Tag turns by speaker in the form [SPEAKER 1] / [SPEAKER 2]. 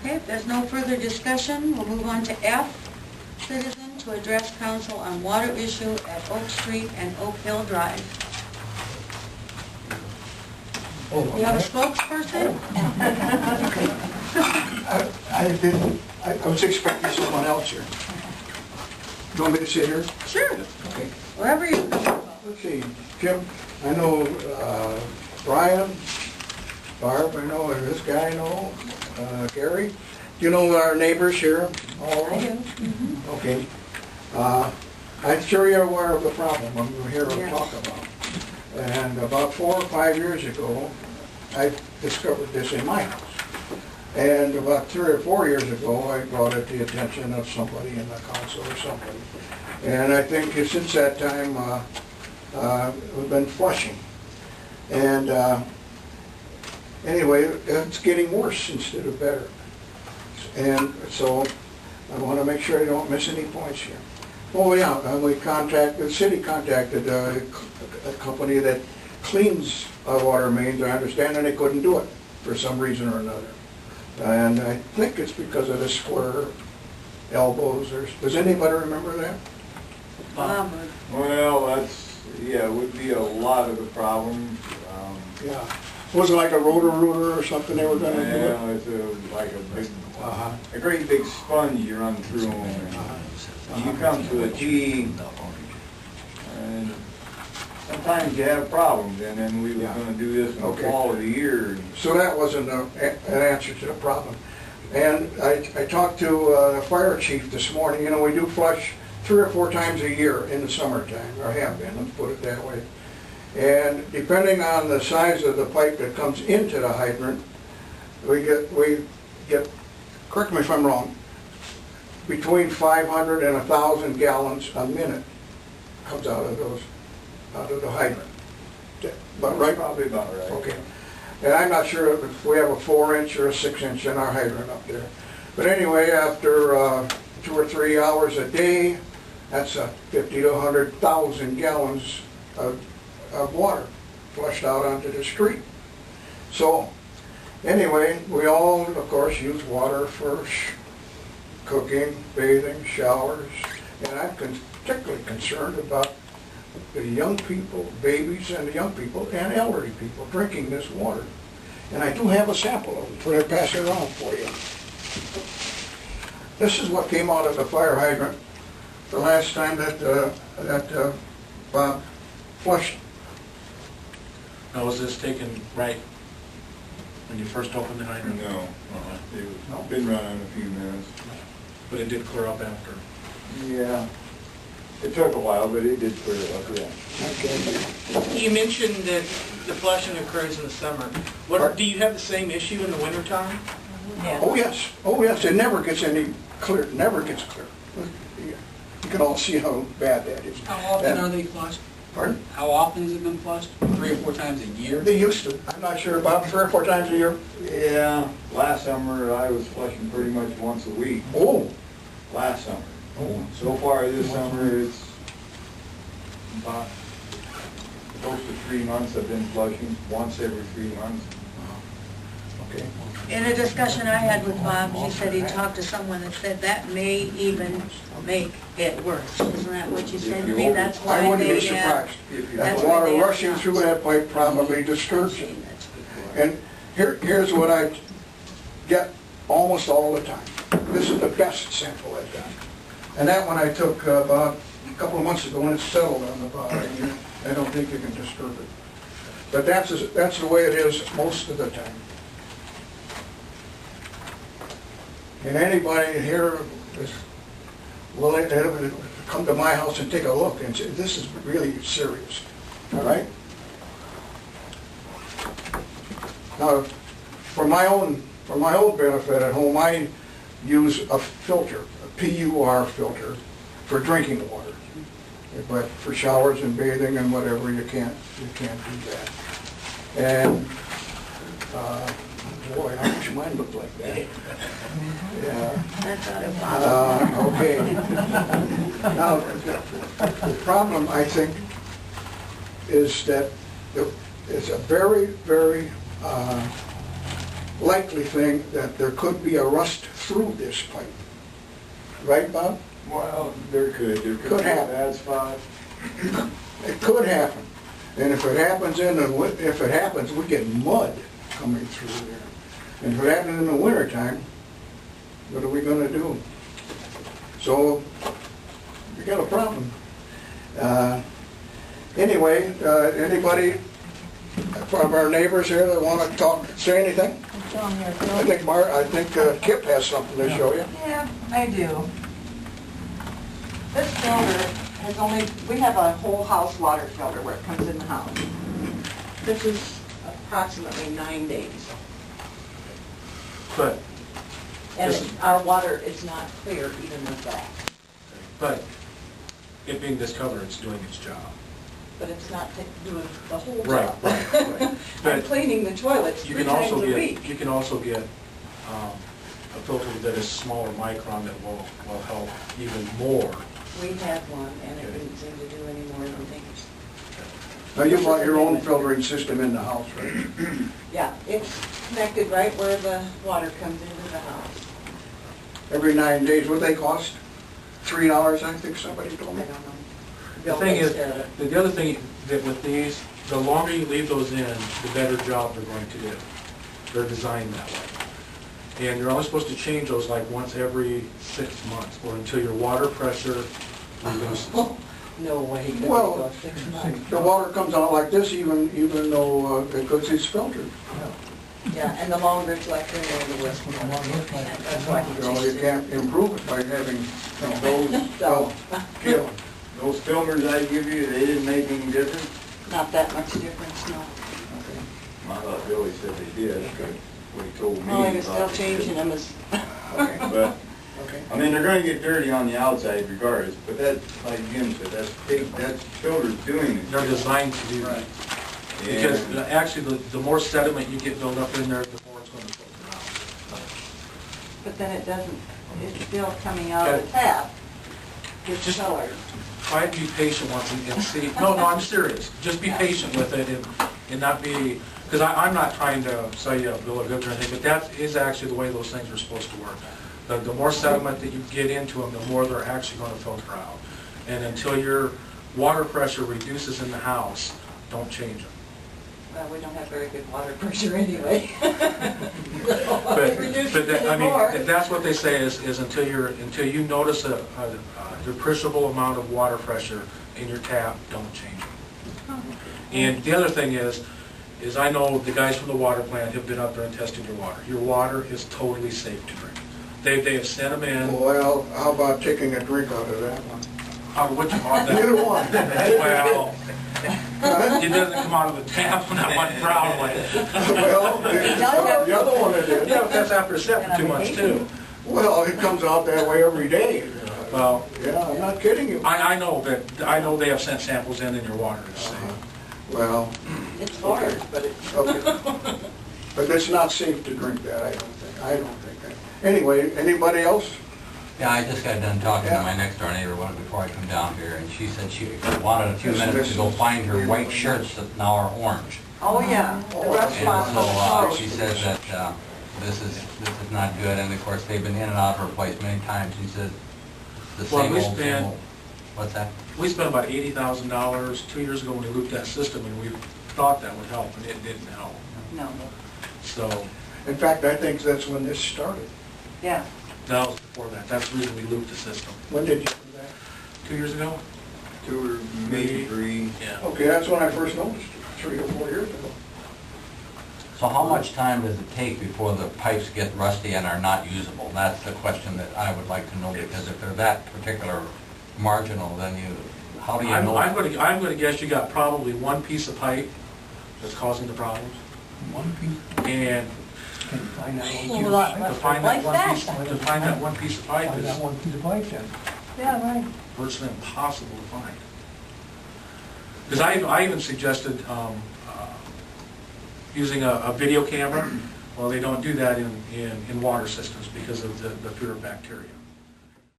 [SPEAKER 1] Okay, if there's no further discussion, we'll move on to F, citizen to address council on water issue at Oak Street and Oak Hill Drive. You have a spokesperson?
[SPEAKER 2] I was expecting someone else here. Do you want me to sit here?
[SPEAKER 1] Sure,
[SPEAKER 2] Okay.
[SPEAKER 1] wherever you go.
[SPEAKER 2] Let's see, Jim, I know Brian, Barb, I know, this guy I know, Gary. Do you know our neighbors here? All of
[SPEAKER 1] I
[SPEAKER 2] them?
[SPEAKER 1] do.
[SPEAKER 2] Okay. I'm sure you're aware of the problem I'm here to
[SPEAKER 1] Yes.
[SPEAKER 2] talk about. And about 4 or 5 years ago, I discovered this in my house. And about 3 or 4 years ago, I brought it to the attention of somebody in the council or somebody. And I think since that time, we've been flushing. And anyway, it's getting worse instead of better. And so I want to make sure I don't miss any points here. Oh yeah, the city contacted a company that cleans our water mains, I understand, and they couldn't do it for some reason or another. And I think it's because of the square elbows, or, does anybody remember that?
[SPEAKER 3] Well, it would be a lot of the problem.
[SPEAKER 2] Yeah. Was it like a rotor or something they were gonna do it?
[SPEAKER 3] Yeah, it's like a great big sponge you run through them. And you come to a T, and sometimes you have problems, and then we were gonna do this in the
[SPEAKER 2] Okay.
[SPEAKER 3] fall of the year.
[SPEAKER 2] So that wasn't an answer to the problem. And I talked to the fire chief this morning. You know, we do flush 3 or 4 times a year in the summertime, or have been, let's put it that way. And depending on the size of the pipe that comes into the hydrant, we get, correct me if I'm wrong, between 500 and 1,000 gallons a minute comes out of the hydrant. But right?
[SPEAKER 3] Probably about right.
[SPEAKER 2] Okay. And I'm not sure if we have a 4-inch or a 6-inch in our hydrant up there. But anyway, after 2 or 3 hours a day, that's 50 to 100,000 gallons of water flushed out onto the street. So anyway, we all, of course, use water for cooking, bathing, showers, and I'm particularly concerned about the young people, babies and the young people and elderly people drinking this water. And I do have a sample of it, so I pass it around for you. This is what came out of the fire hydrant the last time that Bob flushed.
[SPEAKER 4] Now, was this taken right when you first opened the hydrant?
[SPEAKER 3] No, it's been running a few minutes.
[SPEAKER 4] But it did clear up after.
[SPEAKER 3] Yeah, it took a while, but it did clear up, yeah.
[SPEAKER 2] Okay.
[SPEAKER 5] You mentioned that the flushing occurs in the summer. Do you have the same issue in the wintertime?
[SPEAKER 2] Oh yes, it never gets any clear, never gets clear. You can all see how bad that is.
[SPEAKER 6] How often are they flushed?
[SPEAKER 2] Pardon?
[SPEAKER 6] How often has it been flushed? 3 or 4 times a year?
[SPEAKER 2] They used to, I'm not sure, about 3 or 4 times a year.
[SPEAKER 3] Yeah, last summer I was flushing pretty much once a week,
[SPEAKER 2] Oh,
[SPEAKER 3] last summer.
[SPEAKER 2] oh,
[SPEAKER 3] So far this summer, it's about close to 3 months I've been flushing, once every 3 months.
[SPEAKER 2] okay.
[SPEAKER 1] In a discussion I had with Bob, he said he talked to someone that said that may even make it worse. Isn't that what you said to me? That's why
[SPEAKER 2] I wouldn't
[SPEAKER 1] they
[SPEAKER 2] be
[SPEAKER 1] have...
[SPEAKER 2] surprised.
[SPEAKER 3] If you
[SPEAKER 1] That's
[SPEAKER 2] The
[SPEAKER 1] why
[SPEAKER 2] water
[SPEAKER 1] they have
[SPEAKER 2] rushing
[SPEAKER 1] not.
[SPEAKER 2] through that pipe probably disturbs it. And here's what I get almost all the time. This is the best sample I've got. And that one I took about a couple of months ago when it settled on the bottom. I don't think you can disturb it. But that's the way it is most of the time. And anybody here is willing to come to my house and take a look and say, this is really serious, all right? Now, for my own benefit at home, I use a filter, a PUR filter, for drinking water. But for showers and bathing and whatever, you can't do that. And boy, how much mine look like that? Yeah.
[SPEAKER 1] That's out of Bob.
[SPEAKER 2] Okay. Now, the problem, I think, is that it's a very, very, likely thing that there could be a rust through this pipe. Right, Bob?
[SPEAKER 3] Well, there could be
[SPEAKER 2] Could
[SPEAKER 3] a
[SPEAKER 2] happen.
[SPEAKER 3] bad spot.
[SPEAKER 2] It could happen. And if it happens if it happens, we get mud coming through there. And if it happens in the wintertime, what are we gonna do? So, we got a problem. Anyway, anybody from our neighbors here that wanna talk, say anything? I think Kip has something to show you.
[SPEAKER 7] Yeah, I do. This filter has only, we have a whole house water filter where it comes in the house. This is approximately 9 days.
[SPEAKER 4] But,
[SPEAKER 7] And
[SPEAKER 4] This is-
[SPEAKER 7] our water is not clear even with that.
[SPEAKER 4] but it being discovered, it's doing its job.
[SPEAKER 7] But it's not doing the whole job.
[SPEAKER 4] Right, right, right.
[SPEAKER 7] I'm
[SPEAKER 4] But
[SPEAKER 7] cleaning the toilets
[SPEAKER 4] you
[SPEAKER 7] 3
[SPEAKER 4] can
[SPEAKER 7] times
[SPEAKER 4] also
[SPEAKER 7] a
[SPEAKER 4] get,
[SPEAKER 7] week.
[SPEAKER 4] you can also get a filter that is smaller micron that will help even more.
[SPEAKER 7] We had one and it didn't seem to do any more than things.
[SPEAKER 2] Now, you brought your own filtering system in the house, right?
[SPEAKER 7] Yeah, it's connected right where the water comes into the house.
[SPEAKER 2] Every 9 days, what they cost? $3, I think somebody told
[SPEAKER 7] I
[SPEAKER 2] me.
[SPEAKER 7] don't know.
[SPEAKER 4] The
[SPEAKER 7] Bill
[SPEAKER 4] thing
[SPEAKER 7] takes
[SPEAKER 4] is,
[SPEAKER 7] care of it.
[SPEAKER 4] the other thing that with these, the longer you leave those in, the better job they're going to do. They're designed that way. And you're only supposed to change those like once every 6 months, or until your water pressure reduces.
[SPEAKER 7] No way, could we
[SPEAKER 2] Well,
[SPEAKER 7] go 6 months.
[SPEAKER 2] the water comes out like this even though, because it's filtered.
[SPEAKER 7] Yeah, and the longer it's left in there, the worse the water is. That's why he
[SPEAKER 2] You know, you
[SPEAKER 7] changed it.
[SPEAKER 2] can't improve it by having,
[SPEAKER 7] So,
[SPEAKER 3] Kip, those filters I give you, they didn't make any difference?
[SPEAKER 7] not that much difference, no.
[SPEAKER 3] I thought Billy said they did, what he told me.
[SPEAKER 7] Oh, you're still
[SPEAKER 3] about it.
[SPEAKER 7] changing them as,
[SPEAKER 3] But,
[SPEAKER 2] Okay.
[SPEAKER 3] I mean, they're gonna get dirty on the outside regardless, but that, like Jim said, that filter's doing it.
[SPEAKER 4] They're designed to do that. Because actually, the more sediment you get built up in there, the more it's going to filter out.
[SPEAKER 7] but then it doesn't, it's still coming out of the tap. It's
[SPEAKER 4] Just-
[SPEAKER 7] colored.
[SPEAKER 4] Try to be patient once and see, no, I'm serious. Just be patient with it and not be, because I'm not trying to sell you a bill of goods or anything, but that is actually the way those things are supposed to work. The more sediment that you get into them, the more they're actually going to filter out. And until your water pressure reduces in the house, don't change them.
[SPEAKER 7] Well, we don't have very good water pressure anyway.
[SPEAKER 4] But I mean, that's what they say is until you notice a appreciable amount of water pressure in your tap, don't change it. And the other thing is I know the guys from the water plant have been up there and tested your water. Your water is totally safe to drink. They have sent them in.
[SPEAKER 2] Well, how about taking a drink out of that one?
[SPEAKER 4] Which one?
[SPEAKER 2] Neither one.
[SPEAKER 4] Well, it doesn't come out of the tap when I went proudly.
[SPEAKER 2] Well, the other one it did.
[SPEAKER 4] Yeah, but that's after sitting for 2 months too.
[SPEAKER 2] Well, it comes out that way every day.
[SPEAKER 4] Well,
[SPEAKER 2] Yeah, I'm not kidding you.
[SPEAKER 4] I know they have sent samples in and your water is safe.
[SPEAKER 2] Well,
[SPEAKER 7] It's hard, but it's,
[SPEAKER 2] okay. But it's not safe to drink that, I don't think that. Anyway, anybody else?
[SPEAKER 8] Yeah, I just got done talking
[SPEAKER 2] Yeah.
[SPEAKER 8] to my next door neighbor before I come down here, and she said she wanted a few minutes to go find her white shirts that now are orange.
[SPEAKER 7] oh yeah, the rust
[SPEAKER 8] And
[SPEAKER 7] spots
[SPEAKER 8] so
[SPEAKER 7] on the
[SPEAKER 8] she said that this is not good, and of course, they've been in and out of her place many times. She said the
[SPEAKER 4] Well,
[SPEAKER 8] same
[SPEAKER 4] we
[SPEAKER 8] old, same
[SPEAKER 4] spent-
[SPEAKER 8] old. What's that?
[SPEAKER 4] We spent about $80,000 2 years ago when we looped that system, and we thought that would help, and it didn't help.
[SPEAKER 7] No,
[SPEAKER 4] So
[SPEAKER 2] In fact, I think that's when this started.
[SPEAKER 7] yeah.
[SPEAKER 4] that was before that. That's the reason we looped the system.
[SPEAKER 2] When did you do that?
[SPEAKER 4] 2 years ago?
[SPEAKER 3] 2 or maybe 3.
[SPEAKER 4] Yeah.
[SPEAKER 2] Okay, that's when I first noticed, 3 or 4 years ago.
[SPEAKER 8] So how much time does it take before the pipes get rusty and are not usable? That's the question that I would like to know, because if they're that particular marginal, then how do you know?
[SPEAKER 4] I'm gonna guess you got probably one piece of pipe that's causing the problems.
[SPEAKER 2] One piece,
[SPEAKER 4] And
[SPEAKER 2] can you find that
[SPEAKER 7] A lot
[SPEAKER 4] to
[SPEAKER 7] less
[SPEAKER 4] find
[SPEAKER 7] like
[SPEAKER 4] that one piece of pipe is
[SPEAKER 2] one piece of pipe then.
[SPEAKER 7] Yeah, right.
[SPEAKER 4] virtually impossible to find. Because I even suggested using a video camera. Well, they don't do that in water systems because of the fear of bacteria.